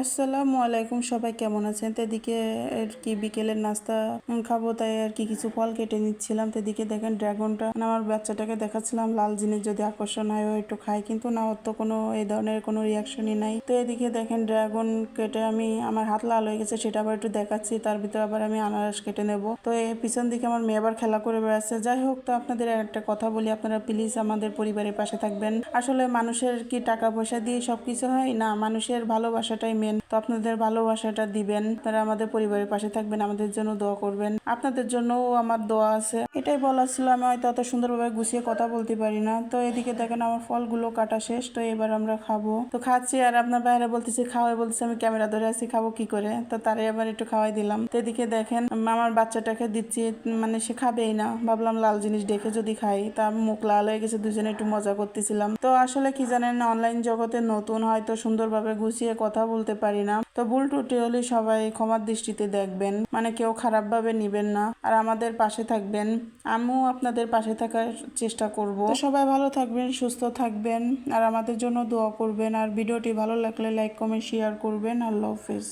আসসালামু আলাইকুম, সবাই কেমন আছেন? তো এদিকে আর কি বিকেলের নাস্তা খাবো, তাই আর কি কিছু ফল কেটে নিচ্ছিলাম। তো এদিকে দেখেন ড্রাগনটা আমার বাচ্চাটাকে দেখাচ্ছিলাম, লাল জিনিস যদি আকর্ষণ হয় ও একটু খায়, কিন্তু না, ওর তো কোনো এই ধরনের কোনো রিয়াকশনই নাই। তো এদিকে দেখেন ড্রাগন কেটে আমার হাত লাল হয়ে গেছে, সেটা আবার একটু দেখাচ্ছি। তার ভিতরে আবার আমি আনারস কেটে নেব। তো এই পিছন দিকে আমার মেয়ে আবার খেলা করে বেড়াচ্ছে। যাই হোক, তো আপনাদের একটা কথা বলি, আপনারা প্লিজ আমাদের পরিবারের পাশে থাকবেন। আসলে মানুষের কি টাকা পয়সা দিয়ে সবকিছু হয় না, মানুষের ভালোবাসাটাই মেন। তো আপনাদের ভালোবাসাটা দিবেন, তারা আমাদের পরিবারের পাশে থাকবেন, আমাদের জন্য দোয়া করবেন। আপনাদের জন্যও আমার দোয়া আছে। এটাই বলার ছিল। আমি হয়তো অত সুন্দরভাবে গুছিয়ে কথা বলতে পারি না। তো এদিকে দেখেন আমার ফলগুলো কাটা শেষ। তো এবার আমরা খাবো। তো খাচ্ছি, আর আপনার বাইরে বলতেছি খাওয়াই, বলতেছি আমি ক্যামেরা ধরে আছি, খাবো কি করে? তো তারে আবার একটু খাওয়াই দিলাম। তো এদিকে দেখেন আমার বাচ্চাটাকে দিচ্ছি, মানে সে খাবেই না। ভাবলাম লাল জিনিস দেখে যদি খাই, তা মুখ লাল হয়ে গেছে, দুজনে একটু মজা করতেছিলাম। তো আসলে কি জানেন, অনলাইন জগতে নতুন, হয়তো সুন্দরভাবে গুছিয়ে কথা বলতে পারি না। তো ভুল ত্রুটি হলে সবাই ক্ষমার দৃষ্টিতে দেখবেন, মানে কেউ খারাপভাবে নিবেন না, আর আমাদের পাশে থাকবেন। আমিও আপনাদের পাশে থাকার চেষ্টা করব। তো সবাই ভালো থাকবেন, সুস্থ থাকবেন, আর আমাদের জন্য দোয়া করবেন। আর ভিডিওটি ভালো লাগলে লাইক কমেন্ট শেয়ার করবেন। আল্লাহ হাফেজ।